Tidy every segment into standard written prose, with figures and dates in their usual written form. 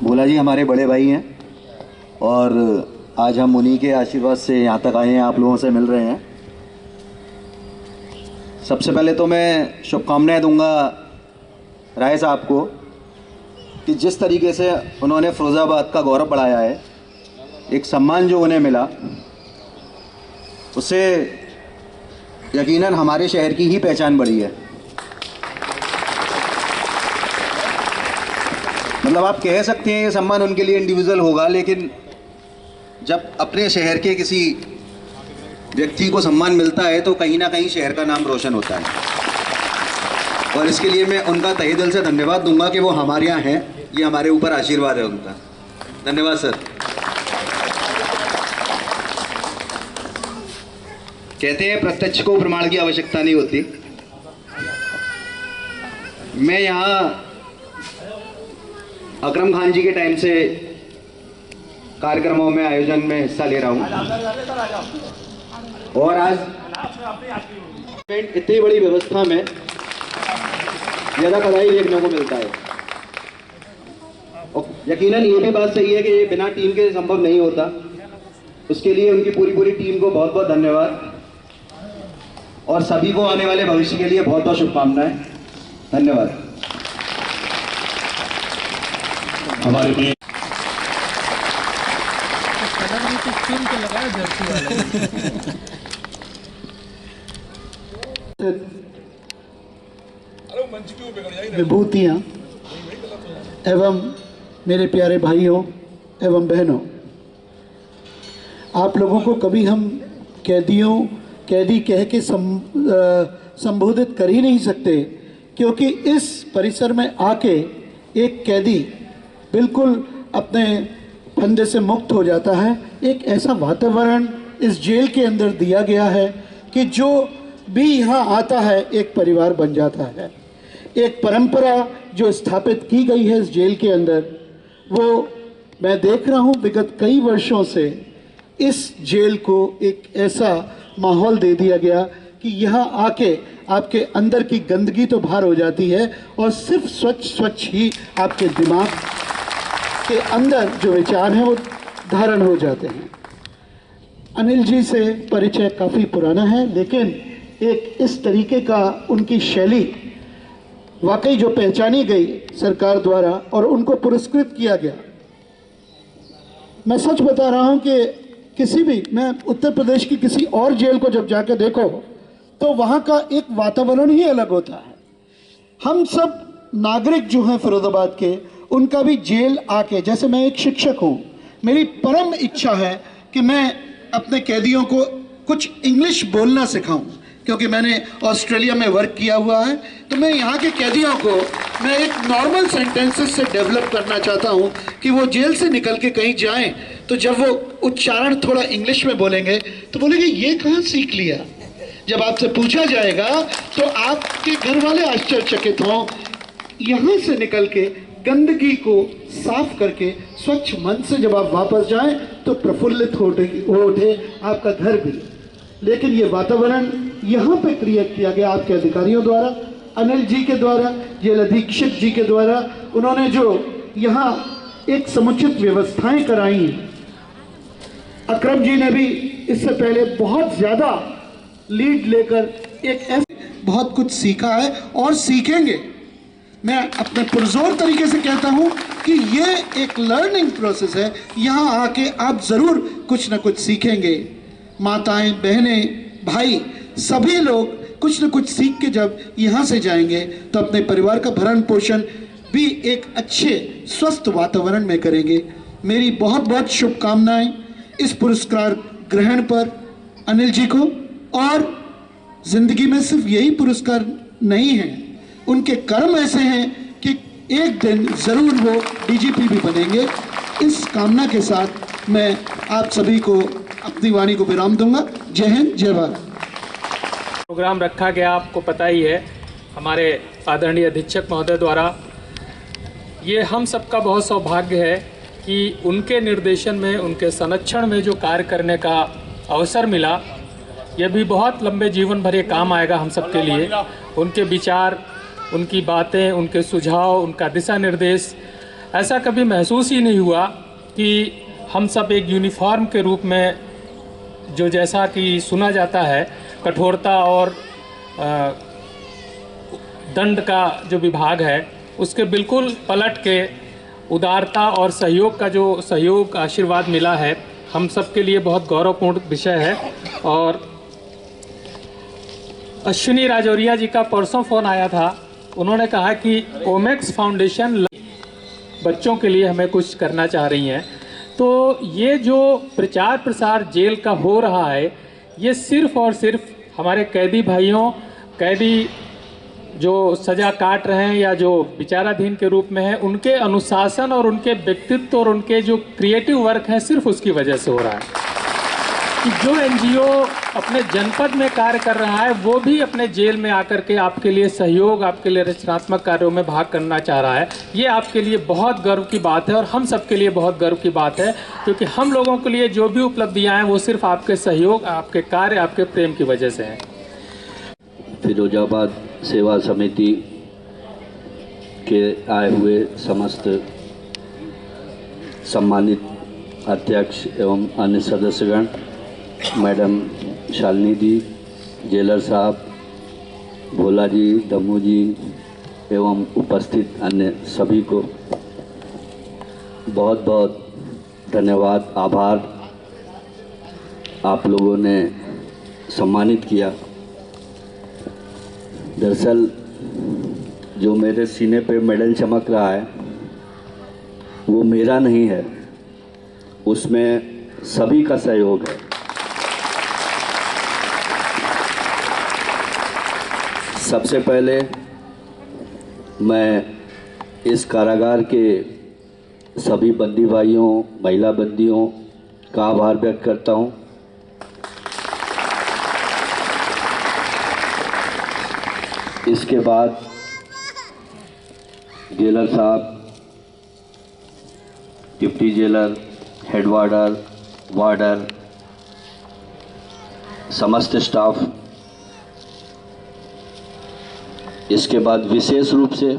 भोला जी हमारे बड़े भाई हैं और आज हम उन्हीं के आशीर्वाद से यहाँ तक आए हैं, आप लोगों से मिल रहे हैं। सबसे पहले तो मैं शुभकामनाएं दूंगा राय साहब को कि जिस तरीके से उन्होंने फिरोज़ाबाद का गौरव बढ़ाया है, एक सम्मान जो उन्हें मिला, उससे यकीनन हमारे शहर की ही पहचान बढ़ी है। मतलब आप कह सकते हैं ये सम्मान उनके लिए इंडिविजुअल होगा, लेकिन जब अपने शहर के किसी व्यक्ति को सम्मान मिलता है तो कहीं ना कहीं शहर का नाम रोशन होता है। और इसके लिए मैं उनका तहे दिल से धन्यवाद दूंगा कि वो हमारे यहाँ हैं, ये हमारे ऊपर आशीर्वाद है उनका। धन्यवाद सर। कहते हैं प्रत्यक्ष को प्रमाण की आवश्यकता नहीं होती। मैं यहाँ अकरम खान जी के टाइम से कार्यक्रमों में, आयोजन में हिस्सा ले रहा हूँ और आज इतनी बड़ी व्यवस्था में ज़्यादा बधाई देखने को मिलता है। और यकीनन ये भी बात सही है कि ये बिना टीम के संभव नहीं होता। उसके लिए उनकी पूरी टीम को बहुत बहुत धन्यवाद और सभी को आने वाले भविष्य के लिए बहुत बहुत शुभकामनाएं। धन्यवाद। हमारे टीम विभूतियाँ एवं मेरे प्यारे भाइयों एवं बहनों, आप लोगों को कभी हम कैदी कह के संबोधित कर ही नहीं सकते, क्योंकि इस परिसर में आके एक कैदी बिल्कुल अपने फंदे से मुक्त हो जाता है। एक ऐसा वातावरण इस जेल के अंदर दिया गया है कि जो भी यहाँ आता है एक परिवार बन जाता है। एक परंपरा जो स्थापित की गई है इस जेल के अंदर, वो मैं देख रहा हूँ विगत कई वर्षों से इस जेल को एक ऐसा माहौल दे दिया गया कि यहाँ आके आपके अंदर की गंदगी तो बाहर हो जाती है और सिर्फ स्वच्छ ही आपके दिमाग के अंदर जो विचार हैं वो धारण हो जाते हैं। अनिल जी से परिचय काफ़ी पुराना है, लेकिन एक इस तरीके का उनकी शैली वाकई जो पहचानी गई सरकार द्वारा और उनको पुरस्कृत किया गया। मैं सच बता रहा हूं कि किसी भी, मैं उत्तर प्रदेश की किसी और जेल को जब जाके देखो तो वहां का एक वातावरण ही अलग होता है। हम सब नागरिक जो हैं फिरोजाबाद के, उनका भी जेल आके, जैसे मैं एक शिक्षक हूं, मेरी परम इच्छा है कि मैं अपने कैदियों को कुछ इंग्लिश बोलना सिखाऊं, क्योंकि मैंने ऑस्ट्रेलिया में वर्क किया हुआ है। तो मैं यहाँ के कैदियों को मैं एक नॉर्मल सेंटेंसेस से डेवलप करना चाहता हूँ कि वो जेल से निकल के कहीं जाएं तो जब वो उच्चारण थोड़ा इंग्लिश में बोलेंगे तो बोलेंगे ये कहाँ सीख लिया। जब आपसे पूछा जाएगा तो आपके घर वाले आश्चर्यचकित हों। यहाँ से निकल के गंदगी को साफ करके स्वच्छ मन से जब आप वापस जाएं तो प्रफुल्लित हो उठे आपका घर भी। लेकिन ये वातावरण यहाँ पे क्रिएट किया गया आपके अधिकारियों द्वारा, अनिल जी के द्वारा, जेल अधीक्षक जी के द्वारा। उन्होंने जो यहाँ एक समुचित व्यवस्थाएं कराई, अकरम जी ने भी इससे पहले बहुत ज़्यादा लीड लेकर एक ऐसे बहुत कुछ सीखा है और सीखेंगे। मैं अपने पुरजोर तरीके से कहता हूँ कि ये एक लर्निंग प्रोसेस है। यहाँ आके आप ज़रूर कुछ ना कुछ सीखेंगे। माताएं, बहनें, भाई, सभी लोग कुछ न कुछ सीख के जब यहाँ से जाएंगे तो अपने परिवार का भरण पोषण भी एक अच्छे स्वस्थ वातावरण में करेंगे। मेरी बहुत बहुत शुभकामनाएं इस पुरस्कार ग्रहण पर अनिल जी को। और जिंदगी में सिर्फ यही पुरस्कार नहीं है, उनके कर्म ऐसे हैं कि एक दिन ज़रूर वो डीजीपी भी बनेंगे। इस कामना के साथ मैं आप सभी को अपनी वाणी को विराम दूंगा। जय हिंद, जय भारत। प्रोग्राम रखा गया, आपको पता ही है, हमारे आदरणीय अधीक्षक महोदय द्वारा। ये हम सबका बहुत सौभाग्य है कि उनके निर्देशन में, उनके संरक्षण में जो कार्य करने का अवसर मिला, यह भी बहुत लंबे जीवन भर ये काम आएगा हम सबके लिए। उनके विचार, उनकी बातें, उनके सुझाव, उनका दिशा निर्देश ऐसा कभी महसूस ही नहीं हुआ कि हम सब एक यूनिफॉर्म के रूप में, जो जैसा कि सुना जाता है कठोरता और दंड का जो विभाग है, उसके बिल्कुल पलट के उदारता और सहयोग का जो सहयोग आशीर्वाद मिला है, हम सब के लिए बहुत गौरवपूर्ण विषय है। और अश्विनी राजौरिया जी का परसों फ़ोन आया था, उन्होंने कहा कि ओमेक्स फाउंडेशन बच्चों के लिए हमें कुछ करना चाह रही हैं। तो ये जो प्रचार प्रसार जेल का हो रहा है, ये सिर्फ़ और सिर्फ हमारे कैदी भाइयों, कैदी जो सज़ा काट रहे हैं या जो विचाराधीन के रूप में हैं, उनके अनुशासन और उनके व्यक्तित्व और उनके जो क्रिएटिव वर्क हैं, सिर्फ उसकी वजह से हो रहा है कि जो एनजीओ अपने जनपद में कार्य कर रहा है, वो भी अपने जेल में आकर के आपके लिए सहयोग, आपके लिए रचनात्मक कार्यों में भाग करना चाह रहा है। ये आपके लिए बहुत गर्व की बात है और हम सब के लिए बहुत गर्व की बात है, क्योंकि हम लोगों के लिए जो भी उपलब्धियां हैं वो सिर्फ आपके सहयोग, आपके कार्य, आपके प्रेम की वजह से हैं। फिरोजाबाद सेवा समिति के आए हुए समस्त सम्मानित अध्यक्ष एवं अन्य सदस्यगण, मैडम शालिनी जी, जेलर साहब, भोला जी, दमू जी एवं उपस्थित अन्य सभी को बहुत बहुत धन्यवाद, आभार। आप लोगों ने सम्मानित किया। दरअसल जो मेरे सीने पे मेडल चमक रहा है वो मेरा नहीं है, उसमें सभी का सहयोग है। सबसे पहले मैं इस कारागार के सभी बंदी भाइयों, महिला बंदियों का आभार व्यक्त करता हूँ। इसके बाद जेलर साहब, डिप्टी जेलर, हेड वार्डर, वार्डर, समस्त स्टाफ, इसके बाद विशेष रूप से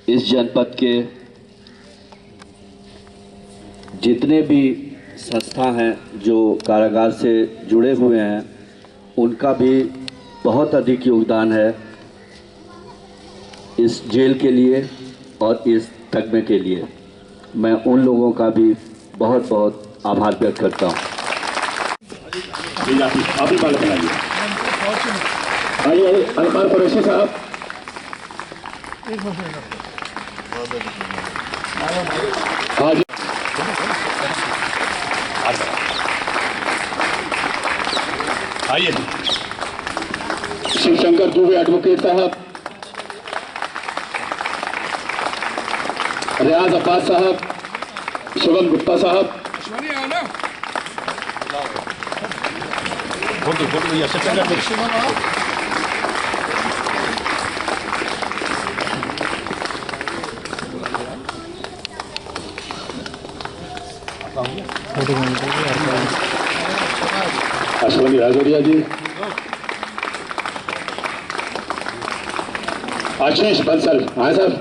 इस जनपद के जितने भी संस्था हैं जो कारागार से जुड़े हुए हैं, उनका भी बहुत अधिक योगदान है इस जेल के लिए और इस तगमे के लिए। मैं उन लोगों का भी बहुत बहुत आभार व्यक्त करता हूँ। आप ही बात बनाइए। आइए अनपार कुरैशी साहब। आज आइए शिवशंकर दुबे एडवोकेट साहब, रियाज अब्बास साहब, शुभम गुप्ता साहब, अश्विनी राजौरिया जी, आशीष बंसल, हाँ सर,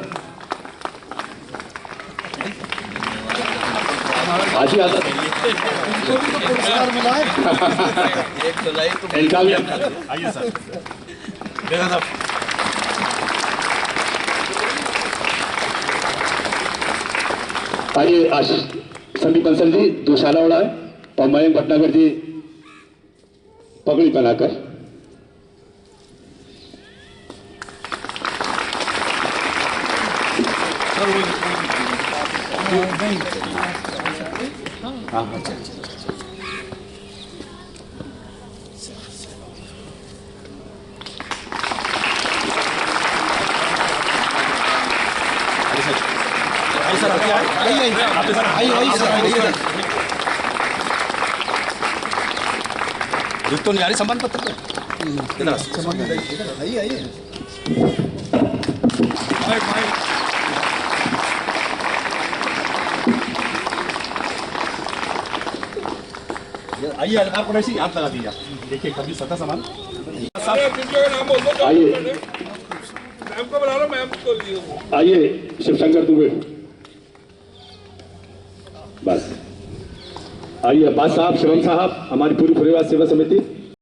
आज ही आता इनका भी आइए सर, देखा साहब। आइए आशीष संदीप बंसल जी दुशाला उड़ाए और मयंक भटनागर जी पगड़ी बनाकर। तो नहीं आ रही सम्मान पत्र पे आइए आपको वैसे हाथ लगा दीजिए। देखिए कभी सत्ता समान आइए, आइए शिवशंकर दुबे। बस आइए अब्बास साहब, शिवम साहब, हमारी पूरी परिवार सेवा समिति।